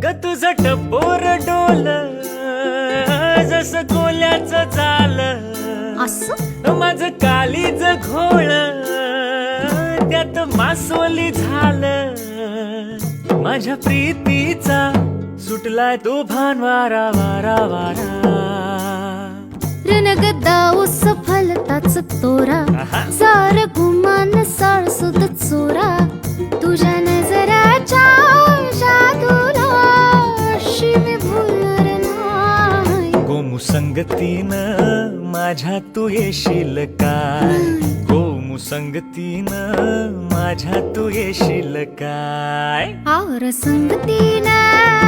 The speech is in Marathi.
ग तुझं टपोर डोल जसं कोल्याचं झालं, असं माझं कालीज घोळ त्यात मासोली झालं. माझ्या प्रीतीचा सुटलाय तो भान वारा वारा वारा. रणगदा उस फलताच तोरा, सार गुमान साळसुद चोरा. तुझ्या नजराच्या जादूला अशी मी भुलणार नाही. गोमू संगतीनं माझ्या तू येशील काय, गोमू संगतीनं माझ्या तू येशील काय. आवर संगतीनं